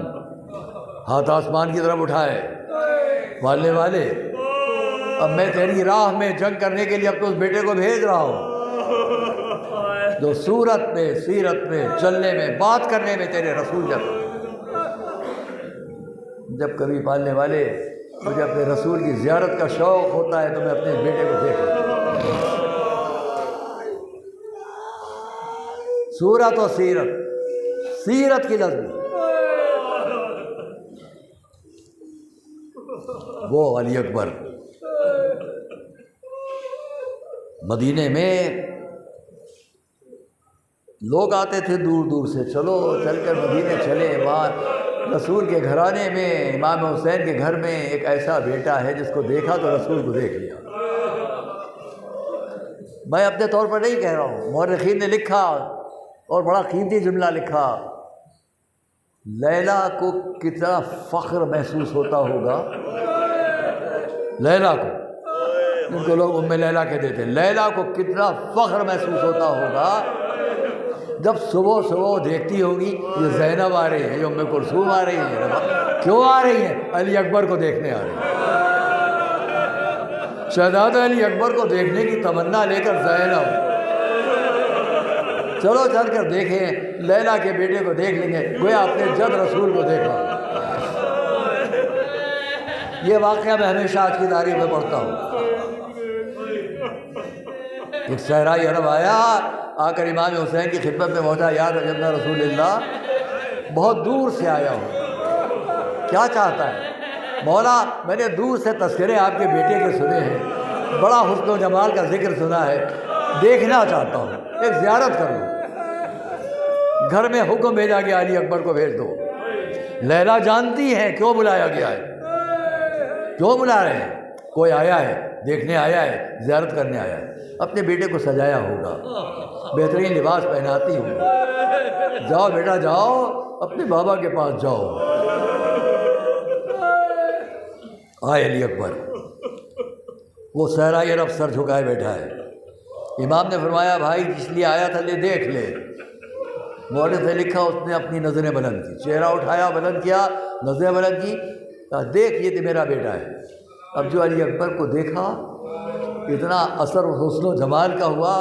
ہاتھ آسمان کی طرف اٹھائے، والے اب میں تیری راہ میں جنگ کرنے کے لیے اب تو اس بیٹے کو بھیج رہا ہوں، جو صورت میں، سیرت میں، چلنے میں، بات کرنے میں تیرے رسول جب کبھی پالنے والے مجھے اپنے رسول کی زیارت کا شوق ہوتا ہے تو میں اپنے بیٹے کو دیکھ لیتا ہوں۔ صورت و سیرت، سیرت کی لفظ وہ علی اکبر مدینے میں لوگ آتے تھے دور دور سے، چلو چل کر مدینے چلے، وہاں رسول کے گھرانے میں امام حسین کے گھر میں ایک ایسا بیٹا ہے جس کو دیکھا تو رسول کو دیکھ لیا۔ میں اپنے طور پر نہیں کہہ رہا ہوں، مورخین نے لکھا اور بڑا قیمتی جملہ لکھا، لیلا کو کتنا فخر محسوس ہوتا ہوگا، لیلا کو، ان کو لوگ ام لیلا کہتے تھے، لیلا کو کتنا فخر محسوس ہوتا ہوگا جب صبح صبح دیکھتی ہوگی یہ زینب آ رہی ہے، یہ ام کلثوم آ رہی ہے، کیوں آ رہی ہیں؟ علی اکبر کو دیکھنے آ رہی ہیں۔ شہزادہ علی اکبر کو دیکھنے کی تمنا لے کر زینب، چلو چل کر دیکھیں، لیلا کے بیٹے کو دیکھ لیں گے، گویا اپنے جد رسول کو دیکھا۔ یہ واقعہ میں ہمیشہ آج کی تاریخ میں پڑھتا ہوں۔ ایک صحرائی عرب آیا، آ کر امام حسین کی خدمت میں پہنچا، یاد عجبنا رسول اللہ، بہت دور سے آیا ہوں، کیا چاہتا ہے؟ مولا میں نے دور سے تذکرے آپ کے بیٹے کے سنے ہیں، بڑا حسن و جمال کا ذکر سنا ہے، دیکھنا چاہتا ہوں، ایک زیارت کر لوں۔ گھر میں حکم بھیجا گیا علی اکبر کو بھیج دو۔ لیلا جانتی ہے کیوں بلایا گیا ہے، کیوں بلا رہے ہیں، کوئی آیا ہے، دیکھنے آیا ہے، زیارت کرنے آیا ہے، اپنے بیٹے کو سجایا ہوگا، بہترین لباس پہناتی ہوگی، جاؤ بیٹا جاؤ، اپنے بابا کے پاس جاؤ۔ آئے علی اکبر، وہ صحرائی عرب سر جھکائے بیٹھا ہے۔ امام نے فرمایا بھائی جس لیے آیا تھا لے دیکھ لے۔ مورخ نے لکھا اس نے اپنی نظریں بلند کی، چہرہ اٹھایا، بلند کیا، نظریں بلند کی، کہا دیکھ یہ تو میرا بیٹا ہے۔ اب جو علی اکبر کو دیکھا اتنا اثر حسن و جمال کا ہوا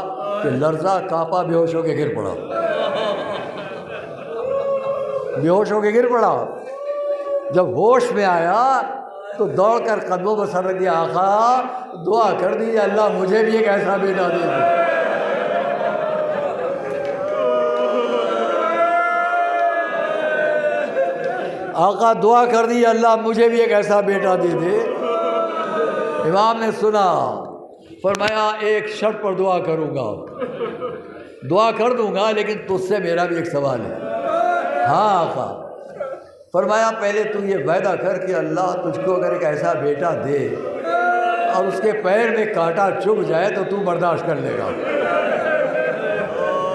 کہ لرزہ کانپا، بے ہوش ہو کے گر پڑا، بے ہوش ہو کے گر پڑا۔ جب ہوش میں آیا تو دوڑ کر قدموں پر سر رکھ دیا، آقا دعا کر دیجیے اللہ مجھے بھی ایک ایسا بیٹا دے دے۔ آقا دعا کر دیجیے اللہ مجھے بھی ایک ایسا بیٹا دے دے۔ امام نے سنا، فرمایا ایک شرط پر دعا کروں گا، دعا کر دوں گا لیکن تجھ سے میرا بھی ایک سوال ہے۔ ہاں آقا۔ فرمایا پہلے تو یہ وعدہ کر کہ اللہ تجھ کو اگر ایک ایسا بیٹا دے اور اس کے پیر میں کانٹا چبھ جائے تو برداشت کر لے گا؟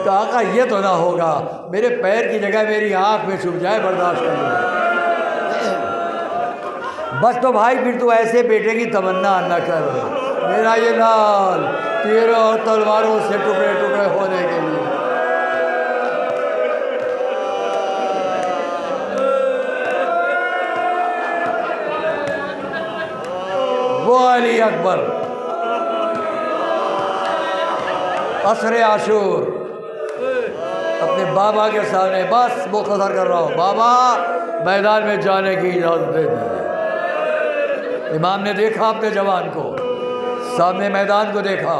کہ آقا یہ تو نہ ہوگا، میرے پیر کی جگہ میری آنکھ میں چبھ جائے برداشت کر لے گا۔ بس تو بھائی پھر تو ایسے بیٹے کی تمنا نہ کر، میرا یہ لال تیروں اور تلواروں سے ٹکڑے ٹکڑے ہونے کے لیے۔ وہ علی اکبر عصر عاشور اپنے بابا کے سامنے، بس مختصر کر رہا ہوں، بابا میدان میں جانے کی اجازت دے دیجیے۔ امام نے دیکھا اپنے جوان کو، سامنے میدان کو دیکھا،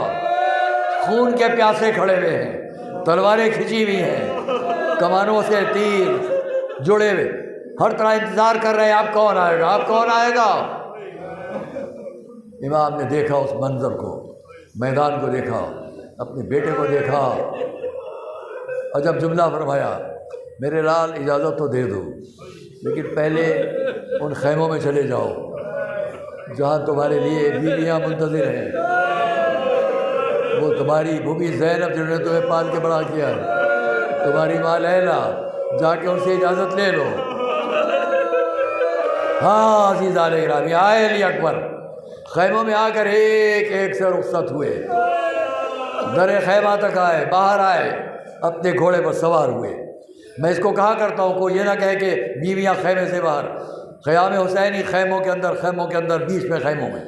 خون کے پیاسے کھڑے ہوئے ہیں، تلواریں کھچی ہوئی ہیں، کمانوں سے تیر جڑے ہوئے، ہر طرح انتظار کر رہے ہیں اب کون آئے گا، اب کون آئے گا۔ امام نے دیکھا اس منظر کو، میدان کو دیکھا، اپنے بیٹے کو دیکھا، عجب جملہ فرمایا، میرے لال اجازت تو دے دو لیکن پہلے ان خیموں میں چلے جاؤ جہاں تمہارے لیے بیویاں منتظر ہیں، وہ تمہاری بھوبی زینب جنہوں نے تمہیں پال کے بڑا کیا ہے، تمہاری ماں لیلا، جا کے ان سے اجازت لے لو۔ ہاں عزیزان گرامی، آئے علی اکبر، خیموں میں آ کر ایک ایک سے رخصت ہوئے، در خیمہ تک آئے، باہر آئے، اپنے گھوڑے پر سوار ہوئے۔ میں اس کو کہا کرتا ہوں کوئی یہ نہ کہے کہ بیویاں خیمے سے باہر، خیام حسینی خیموں کے اندر، بیچ میں خیموں میں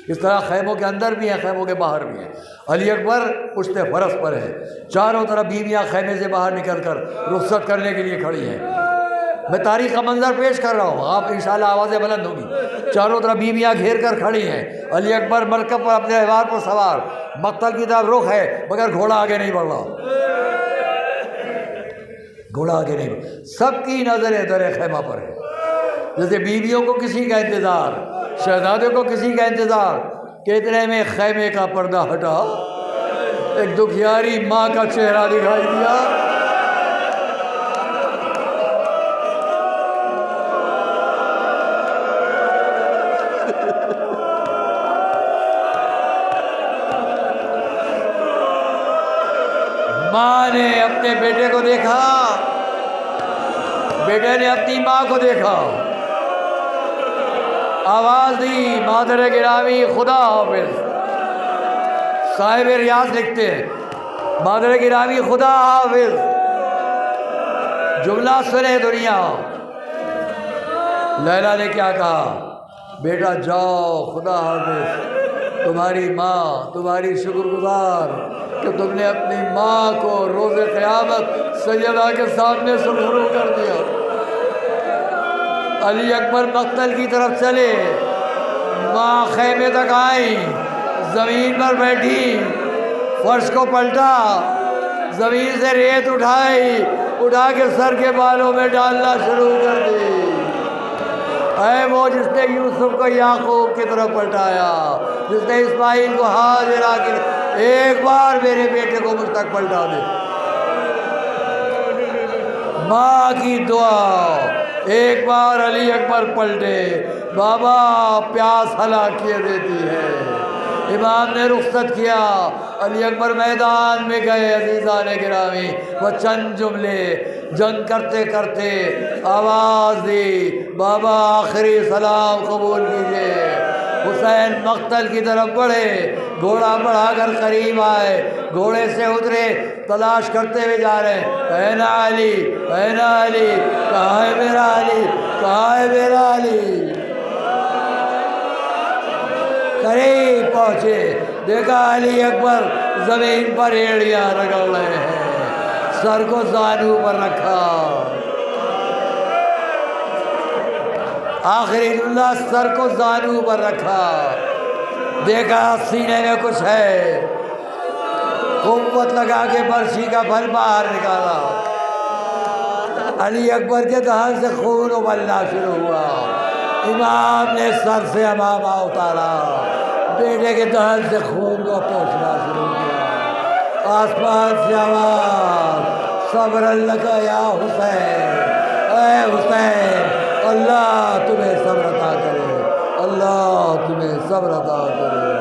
اس طرح خیموں کے اندر بھی ہیں، خیموں کے باہر بھی ہیں۔ علی اکبر پشت فرس پر ہے، چاروں طرف بیویاں خیمے سے باہر نکل کر رخصت کرنے کے لیے کھڑی ہیں۔ میں تاریخ کا منظر پیش کر رہا ہوں، آپ انشاءاللہ آوازیں بلند ہوگی۔ چاروں طرف بیویاں گھیر کر کھڑی ہیں، علی اکبر مرکب پر اپنے احوار پر سوار، مقتل کی طرف رخ ہے مگر گھوڑا آگے نہیں بڑھ رہا، گھوڑا آگے نہیں بڑھ رہا۔ سب کی نظریں در خیمہ پر ہے، جیسے بیویوں کو کسی کا انتظار، شہزادے کو کسی کا انتظار کہ اتنے میں خیمے کا پردہ ہٹا، ایک دکھیاری ماں کا چہرہ دکھائی دیا۔ ماں نے اپنے بیٹے کو دیکھا، بیٹے نے اپنی ماں کو دیکھا، آواز دی، مادر گرامی خدا حافظ۔ صاحب ریاض لکھتے ہیں مادر گرامی خدا حافظ، جملہ سنے دنیا۔ لیلا نے کیا کہا؟ بیٹا جاؤ، خدا حافظ، تمہاری ماں تمہاری شکر گزار کہ تم نے اپنی ماں کو روز قیامت سیدہ کے سامنے سرخرو کر دیا۔ علی اکبر مقتل کی طرف چلے، ماں خیمے تک آئی، زمین پر بیٹھی، فرش کو پلٹا، زمین سے ریت اٹھائی، اٹھا کے سر کے بالوں میں ڈالنا شروع کر دی۔ اے وہ جس نے یوسف کو یعقوب کی طرف پلٹایا، جس نے اسماعیل کو ہاجرہ کی، ایک بار میرے بیٹے کو مجھ تک پلٹا دے۔ ماں کی دعا، ایک بار علی اکبر پلٹے، بابا پیاس ہلاک کیے دیتی ہے۔ امام نے رخصت کیا، علی اکبر میدان میں گئے۔ عزیزان گرامی، وہ چند جملے جنگ کرتے کرتے آواز دی، بابا آخری سلام قبول کیجئے۔ حسین مقتل کی طرف بڑھے، گھوڑا بڑھا کر قریب آئے، گھوڑے سے اترے، تلاش کرتے ہوئے جا رہے ہیں، اے نا علی، اے نا علی، کہاں ہے میرا علی، کہاں ہے میرا علی۔ قریب پہنچے، دیکھا علی اکبر زمین پر ایڑیاں رگڑ رہے ہیں، سر کو زانو پر رکھا۔ آخری جملہ، سر کو زانو پر رکھا، دیکھا سینے میں کچھ ہے، قوت لگا کے برچھی کا پھل باہر نکالا۔ علی اکبر کے دہن سے خون ابلنا شروع ہوا۔ امام نے سر سے امامہ اتارا، بیٹے کے دہن سے خون کو پوچھنا شروع کیا۔ آسمان سے آواز، صبر اللہ کا یا حسین، اے حسین، اللہ تمہیں صبر عطا کرے، اللہ تمہیں صبر عطا کرے۔